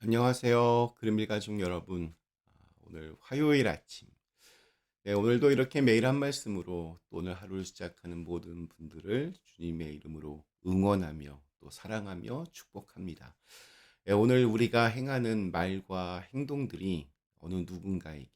안녕하세요. 그림일 가족 여러분. 오늘 화요일 아침. 네, 오늘도 이렇게 매일 한 말씀으로 또 오늘 하루를 시작하는 모든 분들을 주님의 이름으로 응원하며 또 사랑하며 축복합니다. 네, 오늘 우리가 행하는 말과 행동들이 어느 누군가에게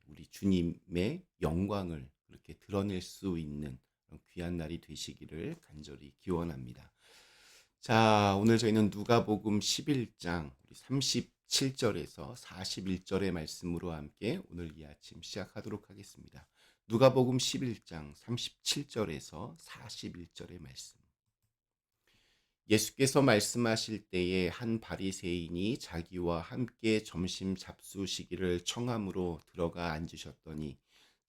우리 주님의 영광을 그렇게 드러낼 수 있는 그런 귀한 날이 되시기를 간절히 기원합니다. 자, 오늘 저희는 누가복음 11장 37절에서 41절의 말씀으로 함께 오늘 이 아침 시작하도록 하겠습니다. 누가복음 11장 37절에서 41절의 말씀. 예수께서 말씀하실 때에 한 바리새인이 자기와 함께 점심 잡수시기를 청함으로 들어가 앉으셨더니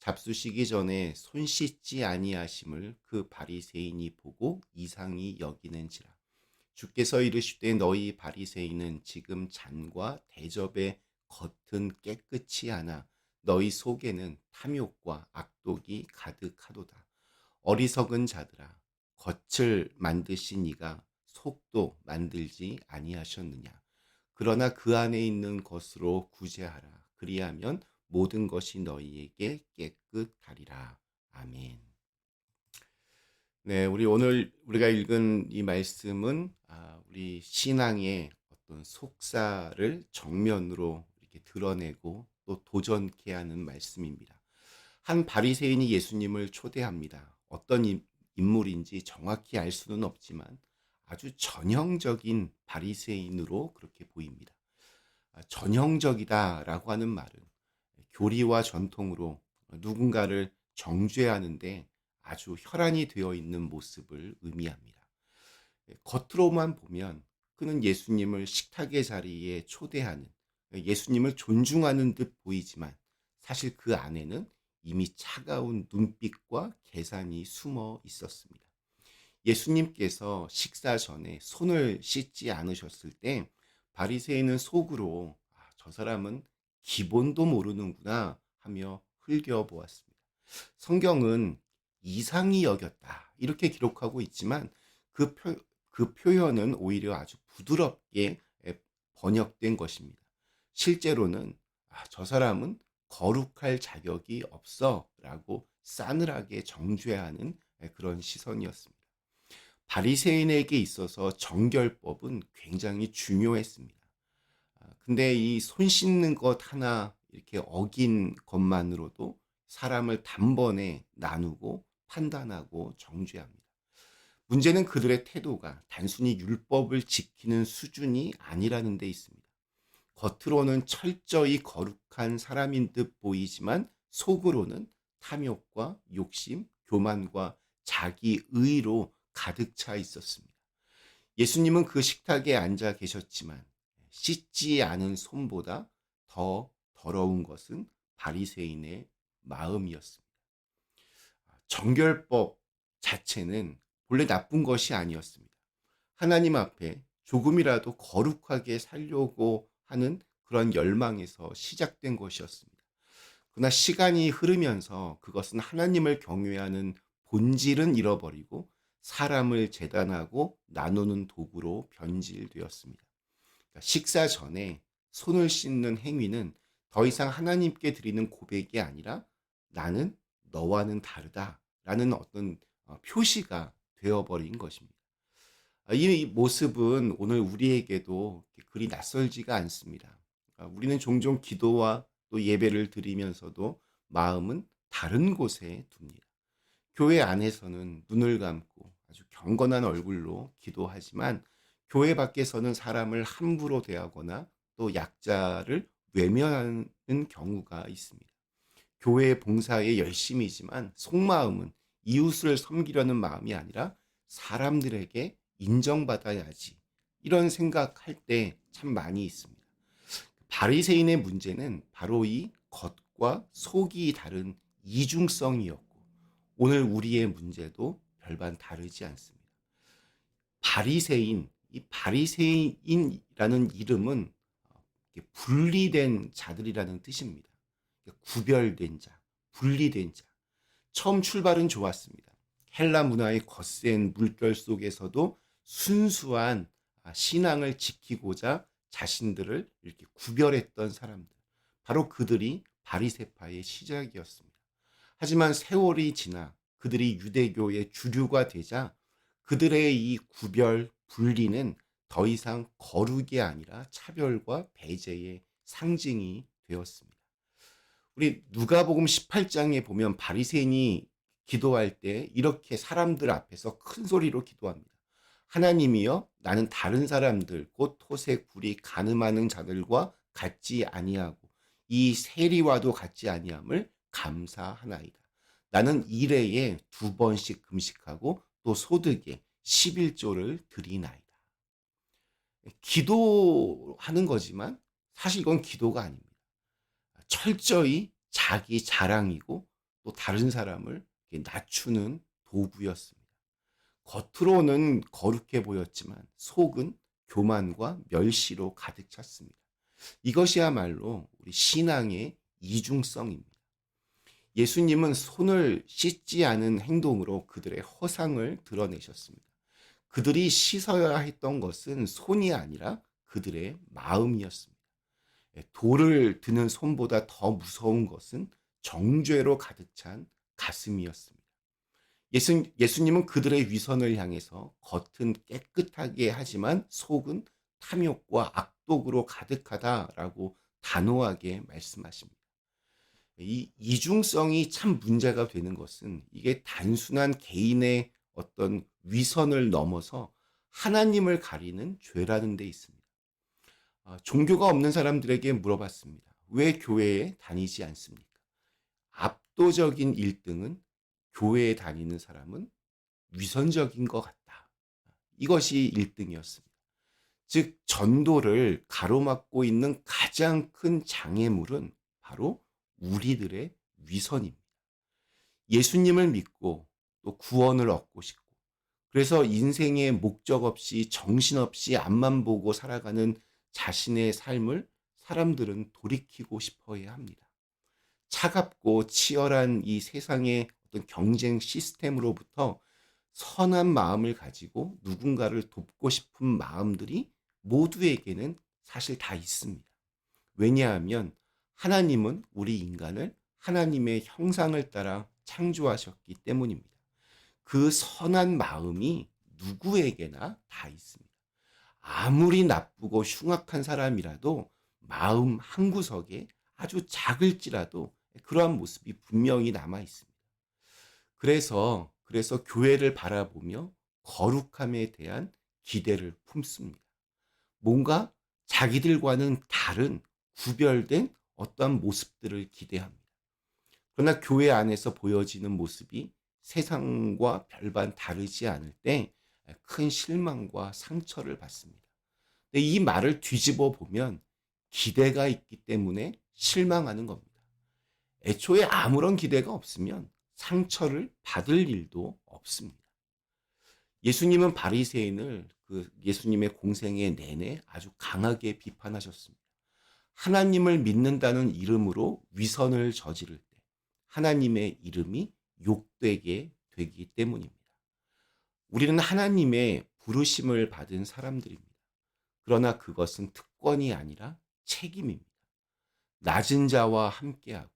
잡수시기 전에 손 씻지 아니하심을 그 바리새인이 보고 이상히 여기는지라. 주께서 이르시되 너희 바리새인은 지금 잔과 대접의 겉은 깨끗이 하나 너희 속에는 탐욕과 악독이 가득하도다. 어리석은 자들아, 겉을 만드신 이가 속도 만들지 아니하셨느냐. 그러나 그 안에 있는 것으로 구제하라. 그리하면 모든 것이 너희에게 깨끗하리라. 아멘. 네, 우리 오늘 우리가 읽은 이 말씀은 우리 신앙의 어떤 속사를 정면으로 이렇게 드러내고 또 도전케 하는 말씀입니다. 한 바리새인이 예수님을 초대합니다. 어떤 인물인지 정확히 알 수는 없지만 아주 전형적인 바리새인으로 그렇게 보입니다. 전형적이다라고 하는 말은 교리와 전통으로 누군가를 정죄하는데 아주 혈안이 되어 있는 모습을 의미합니다. 겉으로만 보면 그는 예수님을 식탁의 자리에 초대하는, 예수님을 존중하는 듯 보이지만 사실 그 안에는 이미 차가운 눈빛과 계산이 숨어 있었습니다. 예수님께서 식사 전에 손을 씻지 않으셨을 때 바리새인은 속으로 저 사람은 기본도 모르는구나 하며 흘겨보았습니다. 성경은 이상히 여겼다 이렇게 기록하고 있지만 그, 그 표현은 오히려 아주 부드럽게 번역된 것입니다. 실제로는 저 사람은 거룩할 자격이 없어 라고 싸늘하게 정죄하는 그런 시선이었습니다. 바리새인에게 있어서 정결법은 굉장히 중요했습니다. 근데 이 손 씻는 것 하나 이렇게 어긴 것만으로도 사람을 단번에 나누고 판단하고 정죄합니다. 문제는 그들의 태도가 단순히 율법을 지키는 수준이 아니라는 데 있습니다. 겉으로는 철저히 거룩한 사람인 듯 보이지만 속으로는 탐욕과 욕심, 교만과 자기의로 가득 차 있었습니다. 예수님은 그 식탁에 앉아 계셨지만 씻지 않은 손보다 더 더러운 것은 바리새인의 마음이었습니다. 정결법 자체는 본래 나쁜 것이 아니었습니다. 하나님 앞에 조금이라도 거룩하게 살려고 하는 그런 열망에서 시작된 것이었습니다. 그러나 시간이 흐르면서 그것은 하나님을 경외하는 본질은 잃어버리고 사람을 재단하고 나누는 도구로 변질되었습니다. 그러니까 식사 전에 손을 씻는 행위는 더 이상 하나님께 드리는 고백이 아니라 나는 너와는 다르다라는 어떤 표시가 되어버린 것입니다. 이 모습은 오늘 우리에게도 그리 낯설지가 않습니다. 우리는 종종 기도와 또 예배를 드리면서도 마음은 다른 곳에 둡니다. 교회 안에서는 눈을 감고 아주 경건한 얼굴로 기도하지만 교회 밖에서는 사람을 함부로 대하거나 또 약자를 외면하는 경우가 있습니다. 교회 봉사에 열심이지만 속마음은 이웃을 섬기려는 마음이 아니라 사람들에게 인정받아야지 이런 생각할 때 참 많이 있습니다. 바리새인의 문제는 바로 이 겉과 속이 다른 이중성이었고 오늘 우리의 문제도 별반 다르지 않습니다. 바리새인, 이 바리새인이라는 이름은 분리된 자들이라는 뜻입니다. 구별된 자, 분리된 자. 처음 출발은 좋았습니다. 헬라 문화의 거센 물결 속에서도 순수한 신앙을 지키고자 자신들을 이렇게 구별했던 사람들, 바로 그들이 바리새파의 시작이었습니다. 하지만 세월이 지나 그들이 유대교의 주류가 되자 그들의 이 구별, 분리는 더 이상 거룩이 아니라 차별과 배제의 상징이 되었습니다. 우리 누가복음 18장에 보면 바리새인이 기도할 때 이렇게 사람들 앞에서 큰 소리로 기도합니다. 하나님이여, 나는 다른 사람들 곧 토색, 불이, 간음하는 자들과 같지 아니하고 이 세리와도 같지 아니함을 감사하나이다. 나는 일회에 2번씩 금식하고 또 소득에 11조를 드리나이다. 기도하는 거지만 사실 이건 기도가 아닙니다. 철저히 자기 자랑이고 또 다른 사람을 낮추는 도구였습니다. 겉으로는 거룩해 보였지만 속은 교만과 멸시로 가득 찼습니다. 이것이야말로 우리 신앙의 이중성입니다. 예수님은 손을 씻지 않은 행동으로 그들의 허상을 드러내셨습니다. 그들이 씻어야 했던 것은 손이 아니라 그들의 마음이었습니다. 돌을 드는 손보다 더 무서운 것은 정죄로 가득 찬 가슴이었습니다. 예수님은 그들의 위선을 향해서 겉은 깨끗하게 하지만 속은 탐욕과 악독으로 가득하다라고 단호하게 말씀하십니다. 이 이중성이 참 문제가 되는 것은 이게 단순한 개인의 어떤 위선을 넘어서 하나님을 가리는 죄라는 데 있습니다. 종교가 없는 사람들에게 물어봤습니다. 왜 교회에 다니지 않습니까? 압도적인 1등은 교회에 다니는 사람은 위선적인 것 같다. 이것이 1등이었습니다. 즉 전도를 가로막고 있는 가장 큰 장애물은 바로 우리들의 위선입니다. 예수님을 믿고 또 구원을 얻고 싶고 그래서 인생의 목적 없이 정신없이 앞만 보고 살아가는 자신의 삶을 사람들은 돌이키고 싶어야 합니다. 차갑고 치열한 이 세상의 어떤 경쟁 시스템으로부터 선한 마음을 가지고 누군가를 돕고 싶은 마음들이 모두에게는 사실 다 있습니다. 왜냐하면 하나님은 우리 인간을 하나님의 형상을 따라 창조하셨기 때문입니다. 그 선한 마음이 누구에게나 다 있습니다. 아무리 나쁘고 흉악한 사람이라도 마음 한구석에 아주 작을지라도 그러한 모습이 분명히 남아 있습니다. 그래서 교회를 바라보며 거룩함에 대한 기대를 품습니다. 뭔가 자기들과는 다른 구별된 어떠한 모습들을 기대합니다. 그러나 교회 안에서 보여지는 모습이 세상과 별반 다르지 않을 때 큰 실망과 상처를 받습니다. 근데 이 말을 뒤집어 보면 기대가 있기 때문에 실망하는 겁니다. 애초에 아무런 기대가 없으면 상처를 받을 일도 없습니다. 예수님은 바리새인을 예수님의 공생애 내내 아주 강하게 비판하셨습니다. 하나님을 믿는다는 이름으로 위선을 저지를 때 하나님의 이름이 욕되게 되기 때문입니다. 우리는 하나님의 부르심을 받은 사람들입니다. 그러나 그것은 특권이 아니라 책임입니다. 낮은 자와 함께하고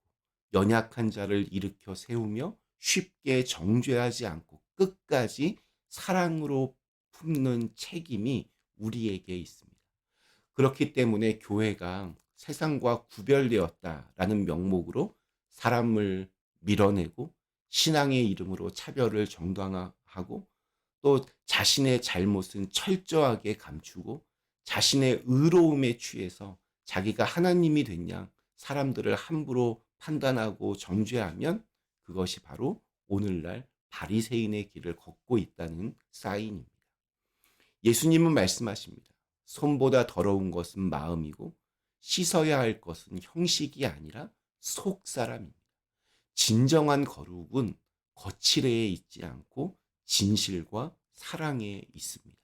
연약한 자를 일으켜 세우며 쉽게 정죄하지 않고 끝까지 사랑으로 품는 책임이 우리에게 있습니다. 그렇기 때문에 교회가 세상과 구별되었다라는 명목으로 사람을 밀어내고 신앙의 이름으로 차별을 정당화하고 또 자신의 잘못은 철저하게 감추고 자신의 의로움에 취해서 자기가 하나님이 된 양 사람들을 함부로 판단하고 정죄하면 그것이 바로 오늘날 바리새인의 길을 걷고 있다는 사인입니다. 예수님은 말씀하십니다. 손보다 더러운 것은 마음이고 씻어야 할 것은 형식이 아니라 속사람입니다. 진정한 거룩은 거칠애에 있지 않고 진실과 사랑에 있습니다.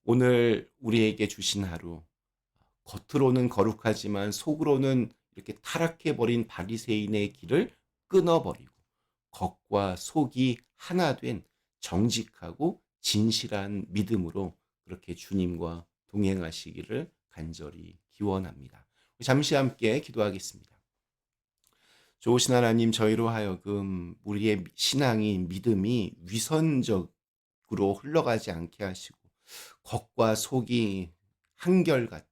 오늘 우리에게 주신 하루, 겉으로는 거룩하지만 속으로는 이렇게 타락해버린 바리새인의 길을 끊어버리고 겉과 속이 하나 된 정직하고 진실한 믿음으로 그렇게 주님과 동행하시기를 간절히 기원합니다. 잠시 함께 기도하겠습니다. 좋으신 하나님, 저희로 하여금 우리의 신앙이 믿음이 위선적으로 흘러가지 않게 하시고 겉과 속이 한결같은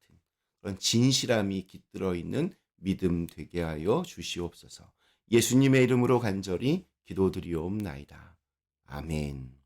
그런 진실함이 깃들어 있는 믿음 되게 하여 주시옵소서. 예수님의 이름으로 간절히 기도드리옵나이다. 아멘.